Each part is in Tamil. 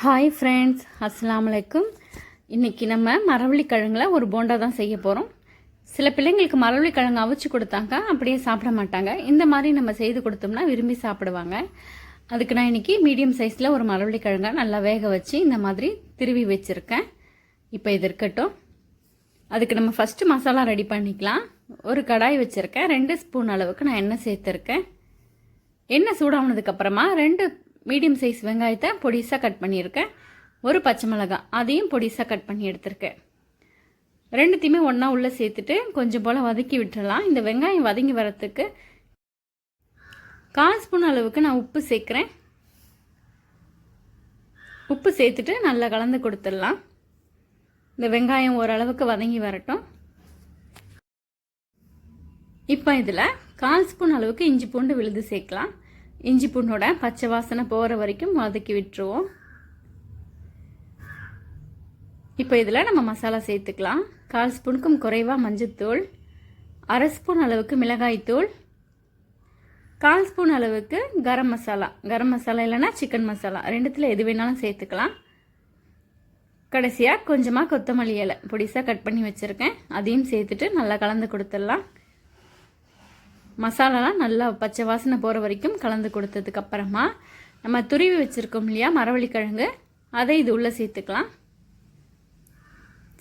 ஹாய் ஃப்ரெண்ட்ஸ், அஸ்ஸலாமு அலைக்கும். இன்றைக்கி நம்ம மரவள்ளிக்கிழங்கில் ஒரு போண்டா தான் செய்ய போகிறோம். சில பிள்ளைங்களுக்கு மரவள்ளிக்கிழங்கு அவிச்சு கொடுத்தாங்க அப்படியே சாப்பிட மாட்டாங்க. இந்த மாதிரி நம்ம செய்து கொடுத்தோம்னா விரும்பி சாப்பிடுவாங்க. அதுக்கு நான் இன்றைக்கி மீடியம் சைஸில் ஒரு மரவள்ளிக்கிழங்கை நல்லா வேக வச்சு இந்த மாதிரி திருவி வச்சுருக்கேன். இப்போ இது இருக்கட்டும். அதுக்கு நம்ம ஃபஸ்ட்டு மசாலா ரெடி பண்ணிக்கலாம். ஒரு கடாய் வச்சுருக்கேன். 2 ஸ்பூன் அளவுக்கு நான் எண்ணெய் சேர்த்துருக்கேன். எண்ணெய் சூடானதுக்கப்புறமா 2 மீடியம் சைஸ் வெங்காயத்தை பொடிசாக கட் பண்ணியிருக்கேன். ஒரு பச்சை மிளகாய் அதையும் பொடிசாக கட் பண்ணி எடுத்திருக்கேன். ரெண்டுத்தையுமே ஒன்றா உள்ளே சேர்த்துட்டு கொஞ்சம் போல் வதக்கி விட்டுடலாம். இந்த வெங்காயம் வதங்கி வரத்துக்கு 1/4 ஸ்பூன் அளவுக்கு நான் உப்பு சேர்க்குறேன். உப்பு சேர்த்துட்டு நல்லா கலந்து கொடுத்துடலாம். இந்த வெங்காயம் ஓரளவுக்கு வதங்கி வரட்டும். இப்போ இதில் 1/4 ஸ்பூன் அளவுக்கு இஞ்சி பூண்டு விழுது சேர்க்கலாம். இஞ்சி பூண்டோட பச்சை வாசனை போகிற வரைக்கும் வதக்கி விட்டுருவோம். இப்போ இதில் நம்ம மசாலா சேர்த்துக்கலாம். 1/4 ஸ்பூனுக்கும் குறைவாக மஞ்சத்தூள், 1/2 ஸ்பூன் அளவுக்கு மிளகாய்த்தூள், 1/4 ஸ்பூன் அளவுக்கு கரம் மசாலா இல்லைன்னா சிக்கன் மசாலா, ரெண்டுத்தில் எது வேணாலும் சேர்த்துக்கலாம். கடைசியாக கொஞ்சமாக கொத்தமல்லி இலை பொடிசாக கட் பண்ணி வச்சுருக்கேன். அதையும் சேர்த்துட்டு நல்லா கலந்து கொடுத்துடலாம். மசாலாலாம் நல்லா பச்சை வாசனை போகிற வரைக்கும் கலந்து கொடுத்ததுக்கப்புறமா நம்ம துருவி வச்சுருக்கோம் இல்லையா மரவள்ளிக்கிழங்கு, அதை இது உள்ளே சேர்த்துக்கலாம்.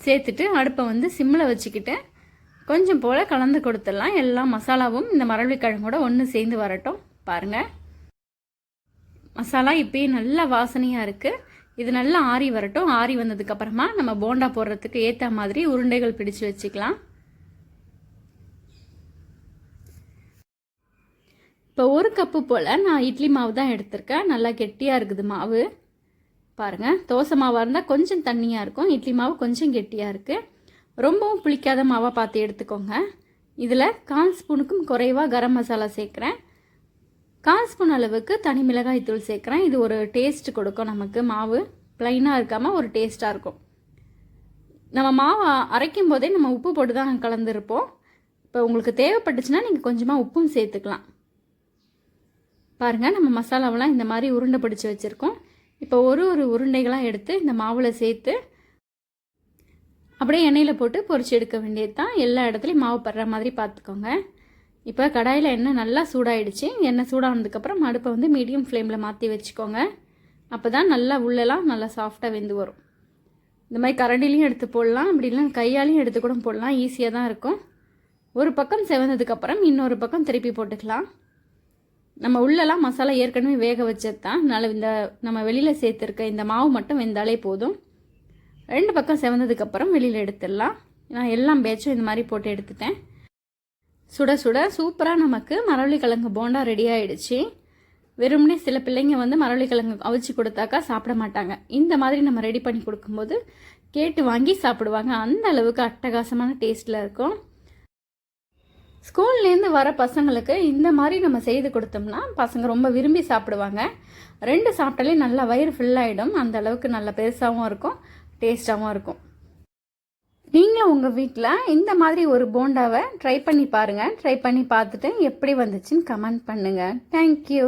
சேர்த்துட்டு அடுப்பை சிம்மில் வச்சுக்கிட்டு கொஞ்சம் போல் கலந்து கொடுத்துடலாம். எல்லா மசாலாவும் இந்த மரவள்ளிக்கிழங்கோட ஒன்று சேர்ந்து வரட்டும். பாருங்கள், மசாலா இப்போயே நல்லா வாசனையாக இருக்குது. இது நல்லா ஆறி வரட்டும். ஆறி வந்ததுக்கப்புறமா நம்ம போண்டா போடுறதுக்கு ஏற்ற மாதிரி உருண்டைகள் பிடிச்சு வச்சுக்கலாம். இப்போ 1 கப்பு போல் நான் இட்லி மாவு தான் எடுத்திருக்கேன். நல்லா கெட்டியாக இருக்குது மாவு. பாருங்கள், தோசை மாவாக இருந்தால் கொஞ்சம் தண்ணியாக இருக்கும், இட்லி மாவு கொஞ்சம் கெட்டியாக இருக்குது. ரொம்பவும் புளிக்காத மாவாக பார்த்து எடுத்துக்கோங்க. இதில் 1/4 ஸ்பூனுக்கும் குறைவாக கரம் மசாலா சேர்க்குறேன். 1/4 ஸ்பூன் அளவுக்கு தனி மிளகாய் தூள் சேர்க்குறேன். இது ஒரு டேஸ்ட் கொடுக்கும் நமக்கு. மாவு ப்ளைனாக இருக்காமல் ஒரு டேஸ்ட்டாக இருக்கும். நம்ம மாவை அரைக்கும் போதே நம்ம உப்பு போட்டு தான் கலந்துருப்போம். இப்போ உங்களுக்கு தேவைப்பட்டுச்சுன்னா நீங்கள் கொஞ்சமாக உப்பும் சேர்த்துக்கலாம். பாருங்கள், நம்ம மசாலாவெல்லாம் இந்த மாதிரி உருண்டை பிடிச்சி வச்சுருக்கோம். இப்போ ஒரு உருண்டைகளாக எடுத்து இந்த மாவில் சேர்த்து அப்படியே எண்ணெயில் போட்டு பொரிச்சு எடுக்க வேண்டியது தான். எல்லா இடத்துலையும் மாவு படுற மாதிரி பார்த்துக்கோங்க. இப்போ கடாயில் எண்ணெய் நல்லா சூடாயிடுச்சு. எண்ணெய் சூடானதுக்கப்புறம் அடுப்பை மீடியம் ஃப்ளேமில் மாற்றி வச்சுக்கோங்க. அப்போ தான் நல்லா உள்ளெல்லாம் நல்லா சாஃப்டாக வெந்து வரும். இந்த மாதிரி கரண்டிலையும் எடுத்து போடலாம், அப்படி இல்லைன்னா கையாலையும் எடுத்து கூட போடலாம். ஈஸியாக தான் இருக்கும். ஒரு பக்கம் செவந்ததுக்கப்புறம் இன்னொரு பக்கம் திருப்பி போட்டுக்கலாம். நம்ம உள்ளெல்லாம் மசாலா ஏற்கனவே வேக வச்சது தான். அதனால் இந்த நம்ம வெளியில் சேர்த்துருக்க இந்த மாவு மட்டும் வெந்தாலே போதும். 2 பக்கம் செவந்ததுக்கப்புறம் வெளியில் எடுத்துடலாம். நான் எல்லாம் பேட்சும் இந்த மாதிரி போட்டு எடுத்துட்டேன். சுட சுட சூப்பராக நமக்கு மரவள்ளிக்கிழங்கு போண்டா ரெடி ஆகிடுச்சு. வெறும்னே சில பிள்ளைங்க மரவள்ளிக்கிழங்கு அவிச்சு கொடுத்தாக்கா சாப்பிட மாட்டாங்க. இந்த மாதிரி நம்ம ரெடி பண்ணி கொடுக்கும்போது கேட்டு வாங்கி சாப்பிடுவாங்க. அந்த அளவுக்கு அட்டகாசமான டேஸ்ட்டில் இருக்கும். ஸ்கூல்லேருந்து வர பசங்களுக்கு இந்த மாதிரி நம்ம செய்து கொடுத்தோம்னா பசங்க ரொம்ப விரும்பி சாப்பிடுவாங்க. 2 சாப்பிட்டாலே நல்லா வயிறு ஃபுல்லாகிடும். அந்த அளவுக்கு நல்ல பெருசாகவும் இருக்கும், டேஸ்ட்டாகவும் இருக்கும். நீங்களும் உங்கள் வீட்டில் இந்த மாதிரி ஒரு போண்டாவை ட்ரை பண்ணி பாருங்கள். ட்ரை பண்ணி பார்த்துட்டு எப்படி வந்துச்சுன்னு கமெண்ட் பண்ணுங்கள். தேங்க்யூ.